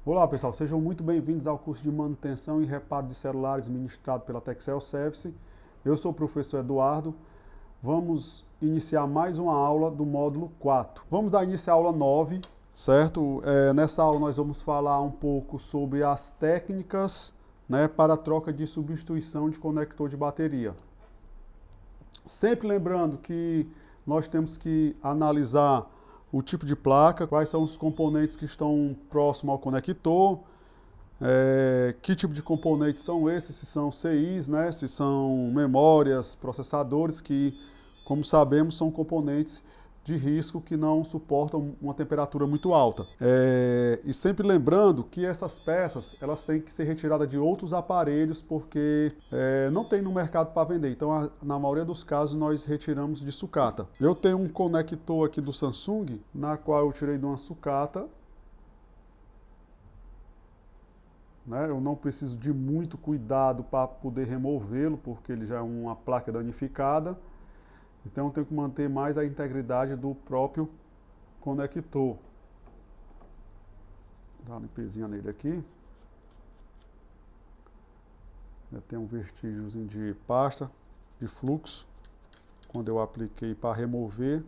Olá pessoal, sejam muito bem-vindos ao curso de manutenção e reparo de celulares ministrado pela Texel Service. Eu sou o professor Eduardo. Vamos iniciar mais uma aula do módulo 4. Vamos dar início à aula 9, certo? Nessa aula nós vamos falar um pouco sobre as técnicas, para a troca de substituição de conector de bateria. Sempre lembrando que nós temos que analisar o tipo de placa, quais são os componentes que estão próximos ao conector, que tipo de componentes são esses, se são CIs, se são memórias, processadores, que, como sabemos, são componentes de risco que não suportam uma temperatura muito alta. E sempre lembrando que essas peças elas têm que ser retiradas de outros aparelhos porque não tem no mercado para vender. Então, na maioria dos casos, nós retiramos de sucata. Eu tenho um conector aqui do Samsung, na qual eu tirei de uma sucata. Eu não preciso de muito cuidado para poder removê-lo, porque ele já é uma placa danificada. Então eu tenho que manter mais a integridade do próprio conector. Dá uma limpezinha nele aqui. Tem um vestígiozinho de pasta, de fluxo, quando eu apliquei para removê-lo.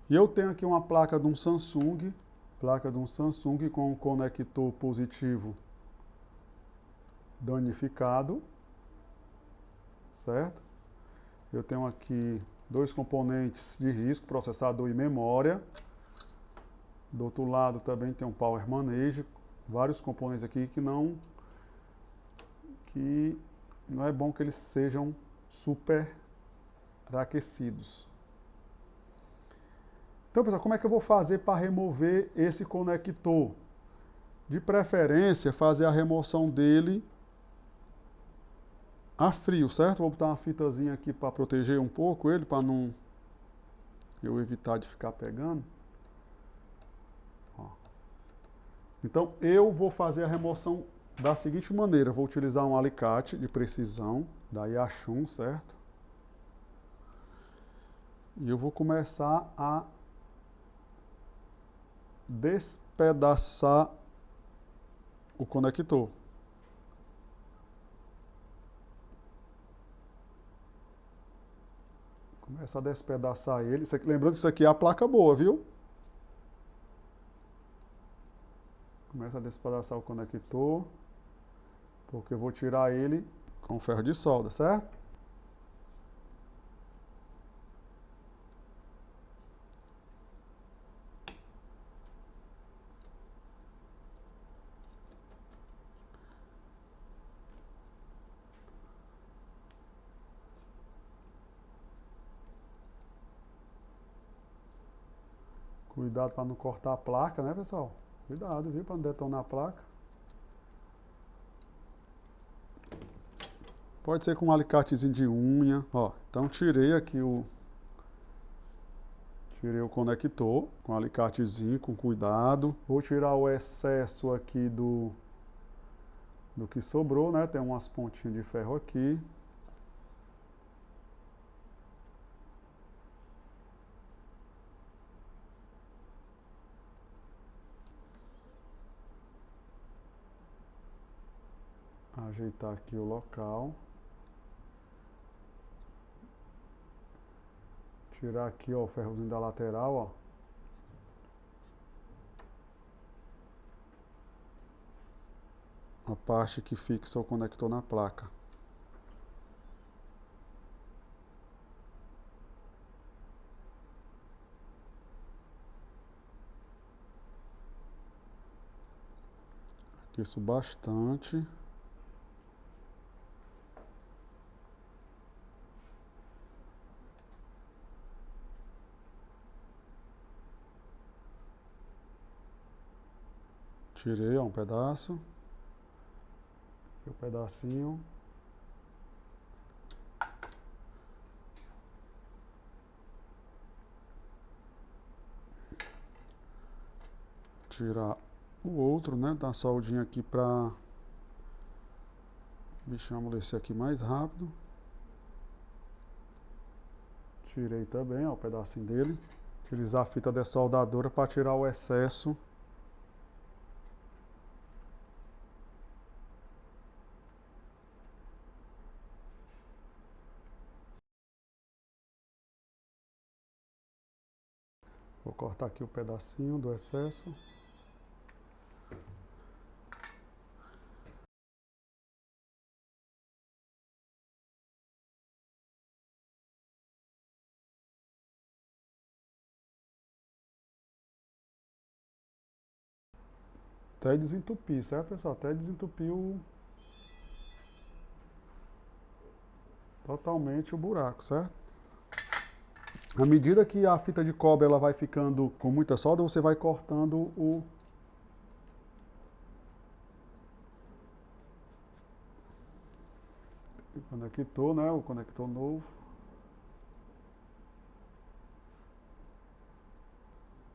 E eu tenho aqui uma placa de um Samsung com o conector positivo danificado. Certo? Eu tenho aqui dois componentes de risco, processador e memória. Do outro lado também tem um Power Manage, vários componentes aqui que não é bom que eles sejam super aquecidos. Então, pessoal, como é que eu vou fazer para remover esse conector? De preferência, fazer a remoção dele a frio, certo? Vou botar uma fitazinha aqui para proteger um pouco ele, para não eu evitar de ficar pegando. Ó. Então, eu vou fazer a remoção da seguinte maneira. Vou utilizar um alicate de precisão, da Yachun, certo? E eu vou começar a despedaçar o conector. Começa a despedaçar ele. Lembrando que isso aqui é a placa boa, viu? Começa a despedaçar o conector. Porque eu vou tirar ele com ferro de solda, certo? Cuidado para não cortar a placa, né, pessoal? Cuidado, viu, para não detonar a placa. Pode ser com um alicatezinho de unha, ó. Então tirei aqui tirei o conector com um alicatezinho, com cuidado. Vou tirar o excesso aqui do que sobrou, né? Tem umas pontinhas de ferro aqui. Ajeitar aqui o local. Tirar aqui, ó, o ferrozinho da lateral, ó. A parte que fixa o conector na placa. Aqueço bastante. Tirei, ó, um pedaço. Aqui um pedacinho. Tirar o outro, né? Dar uma soldinha aqui pra deixar amolecer aqui mais rápido. Tirei também, ó, um pedacinho dele. Utilizar a fita dessoldadora para tirar o excesso. Vou cortar aqui o pedacinho do excesso. Até desentupir, certo, pessoal? Até desentupir totalmente o buraco, certo? À medida que a fita de cobre ela vai ficando com muita solda, você vai cortando o conector, né? O conector novo.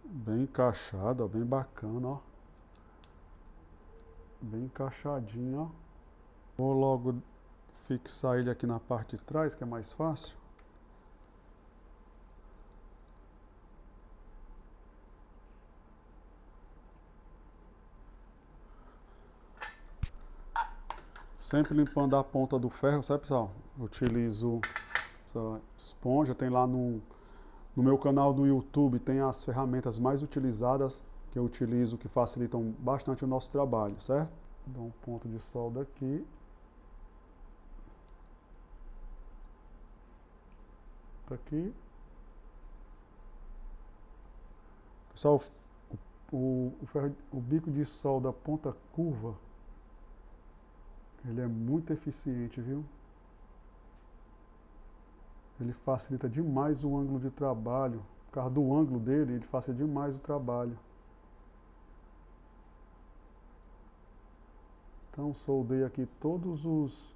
Bem encaixado, ó, bem bacana, ó. Bem encaixadinho, ó. Vou logo fixar ele aqui na parte de trás, que é mais fácil. Sempre limpando a ponta do ferro, sabe, pessoal? Eu utilizo essa esponja, tem lá no meu canal do YouTube, tem as ferramentas mais utilizadas que eu utilizo, que facilitam bastante o nosso trabalho, certo? Dou um ponto de solda aqui. Tá aqui. Pessoal, o bico de solda ponta curva, ele é muito eficiente, viu? Ele facilita demais o ângulo de trabalho. Por causa do ângulo dele, ele facilita demais o trabalho. Então, soldei aqui todos os...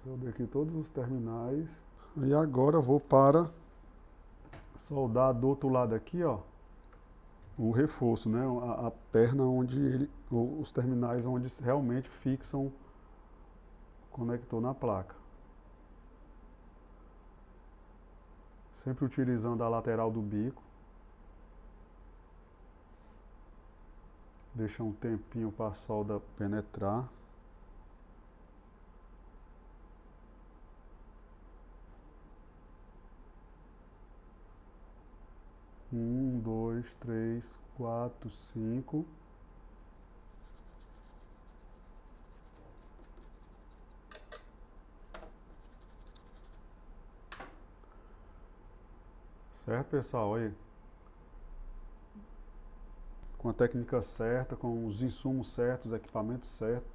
Soldei aqui todos os terminais. E agora vou para soldar do outro lado aqui, ó, o reforço, né? A perna onde os terminais onde realmente fixam o conector na placa. Sempre utilizando a lateral do bico. Deixa um tempinho para a solda penetrar. Um, dois, três, quatro, cinco. Certo, pessoal? Aí. Com a técnica certa, com os insumos certos, os equipamentos certos.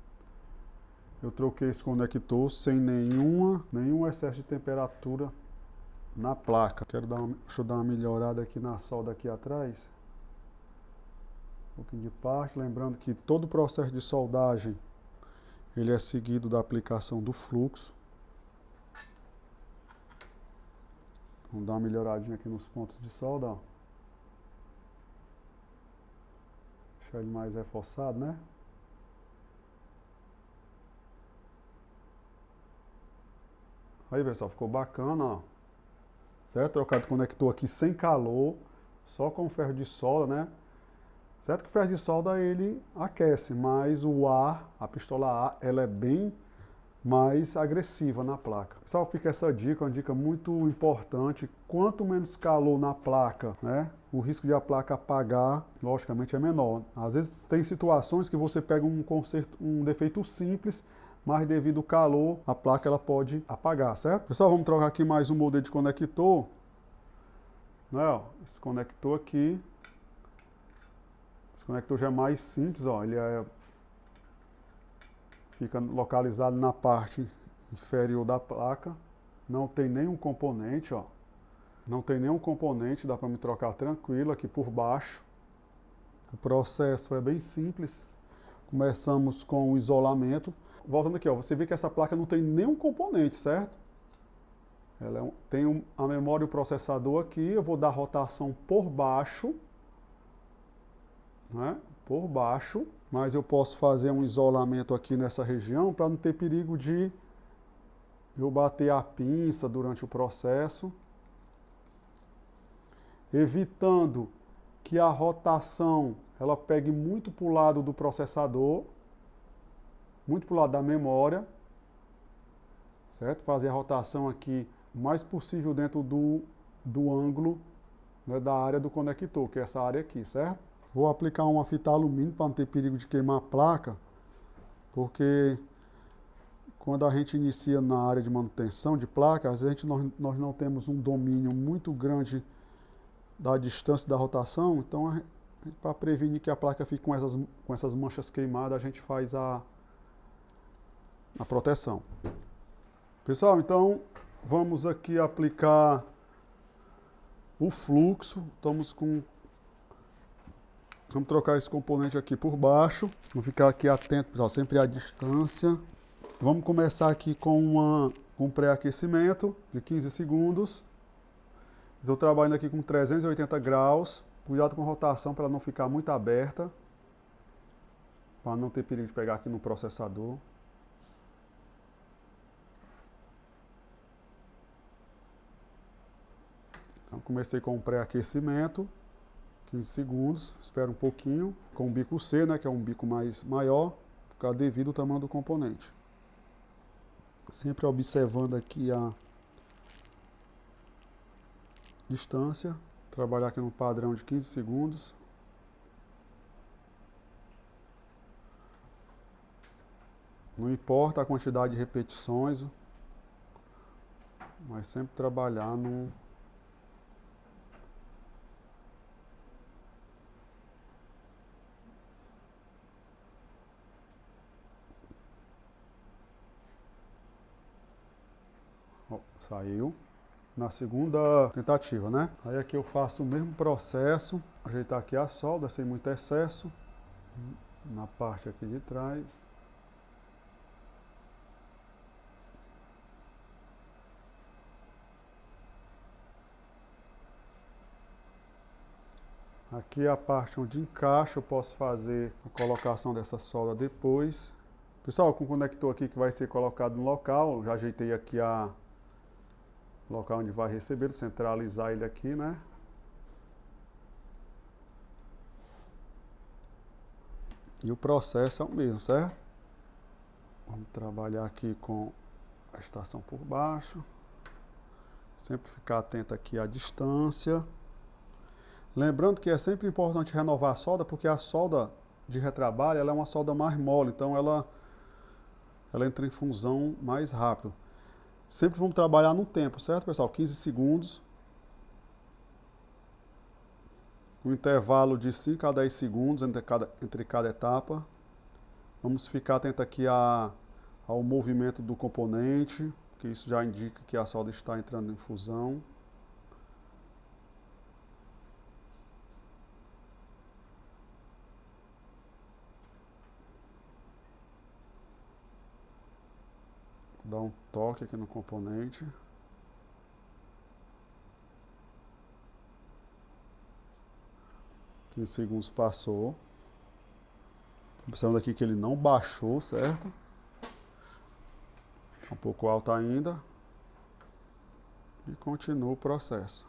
Eu troquei esse conector sem nenhum excesso de temperatura na placa. Deixa eu dar uma melhorada aqui na solda aqui atrás. Um pouquinho de parte, lembrando que todo o processo de soldagem ele é seguido da aplicação do fluxo. Vamos dar uma melhoradinha aqui nos pontos de solda, ó. Deixar ele mais reforçado, né? Aí, pessoal, ficou bacana, ó. Certo? Trocado de conector aqui sem calor, só com ferro de solda, né? Certo que o ferro de solda ele aquece, mas o ar, a pistola A, ela é bem mais agressiva na placa. Pessoal, fica essa dica, uma dica muito importante. Quanto menos calor na placa, né, o risco de a placa apagar, logicamente, é menor. Às vezes tem situações que você pega um defeito simples, mas devido ao calor, a placa ela pode apagar, certo? Pessoal, vamos trocar aqui mais um modelo de conector. Né, ó, esse conector aqui. Esse conector já é mais simples, ó, ele fica localizado na parte inferior da placa. Não tem nenhum componente, ó. Não tem nenhum componente, dá para me trocar tranquilo aqui por baixo. O processo é bem simples. Começamos com o isolamento. Voltando aqui, ó, você vê que essa placa não tem nenhum componente, certo? Ela tem a memória e o processador aqui. Eu vou dar rotação por baixo, né? Por baixo. mas eu posso fazer um isolamento aqui nessa região para não ter perigo de eu bater a pinça durante o processo, evitando que a rotação ela pegue muito para o lado do processador, muito para o lado da memória, certo? Fazer a rotação aqui o mais possível dentro do ângulo, né, da área do conector, que é essa área aqui, certo? Vou aplicar uma fita alumínio para não ter perigo de queimar a placa, porque quando a gente inicia na área de manutenção de placa, às vezes nós não temos um domínio muito grande da distância da rotação, então para prevenir que a placa fique com essas manchas queimadas, a gente faz a proteção. Pessoal, então vamos aqui aplicar o fluxo. Vamos trocar esse componente aqui por baixo. Vamos ficar aqui atento, pessoal, sempre à distância. Vamos começar aqui com um pré-aquecimento de 15 segundos. Estou trabalhando aqui com 380 graus. Cuidado com a rotação para ela não ficar muito aberta, para não ter perigo de pegar aqui no processador. Então, comecei com um pré-aquecimento, 15 segundos, espero um pouquinho, com o bico C, né, que é um bico maior, devido ao tamanho do componente. Sempre observando aqui a distância, trabalhar aqui no padrão de 15 segundos. Não importa a quantidade de repetições, mas sempre trabalhar no... Oh, saiu. Na segunda tentativa, né? Aí aqui eu faço o mesmo processo, ajeitar aqui a solda sem muito excesso, na parte aqui de trás. Aqui é a parte onde encaixa, eu posso fazer a colocação dessa solda depois. Pessoal, com o conector aqui que vai ser colocado no local, já ajeitei aqui o local onde vai receber, centralizar ele aqui, né? E o processo é o mesmo, certo? Vamos trabalhar aqui com a estação por baixo. Sempre ficar atento aqui à distância. Lembrando que é sempre importante renovar a solda, porque a solda de retrabalho ela é uma solda mais mole, então ela entra em fusão mais rápido. Sempre vamos trabalhar no tempo, certo, pessoal? 15 segundos. Um intervalo de 5 a 10 segundos entre cada etapa. Vamos ficar atento aqui ao movimento do componente, que isso já indica que a solda está entrando em fusão. Dá um toque aqui no componente. Quinze segundos passou. Observando aqui que ele não baixou, certo? Um pouco alto ainda. E continua o processo.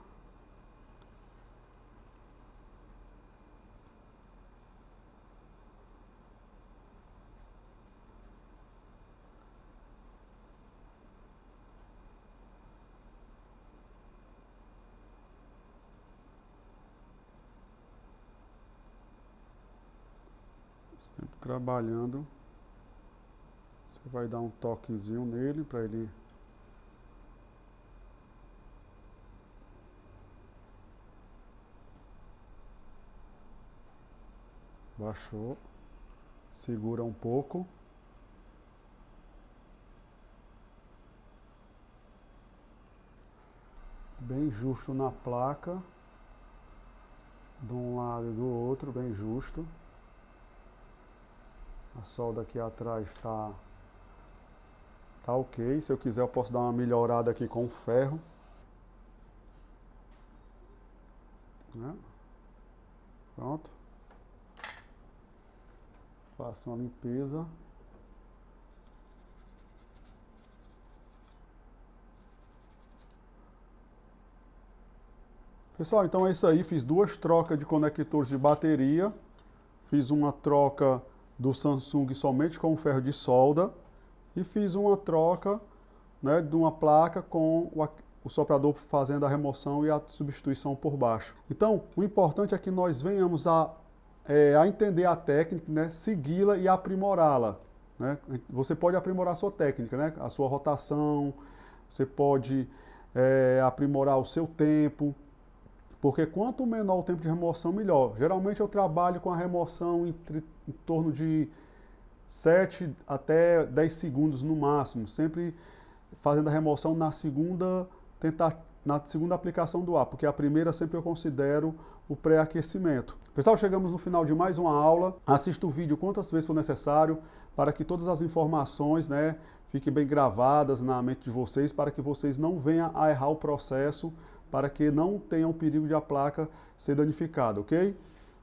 Sempre trabalhando. Você vai dar um toquezinho nele para ele baixou, segura um pouco. Bem justo na placa, de um lado e do outro, bem justo. A solda aqui atrás tá ok. Se eu quiser eu posso dar uma melhorada aqui com o ferro, né? Pronto. Faço uma limpeza. Pessoal, então é isso aí. Fiz 2 trocas de conectores de bateria. Fiz uma troca do Samsung somente com o ferro de solda. E fiz uma troca, né, de uma placa com o soprador fazendo a remoção e a substituição por baixo. Então, o importante é que nós venhamos a entender a técnica, né, segui-la e aprimorá-la. Né? Você pode aprimorar a sua técnica, né, a sua rotação, você pode aprimorar o seu tempo, porque quanto menor o tempo de remoção, melhor. Geralmente eu trabalho com a remoção em torno de 7 até 10 segundos no máximo, sempre fazendo a remoção na segunda aplicação do ar, porque a primeira sempre eu considero o pré-aquecimento. Pessoal, chegamos no final de mais uma aula. Assista o vídeo quantas vezes for necessário para que todas as informações, né, fiquem bem gravadas na mente de vocês, para que vocês não venham a errar o processo, para que não tenham perigo de a placa ser danificada, ok?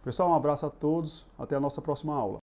Pessoal, um abraço a todos, até a nossa próxima aula.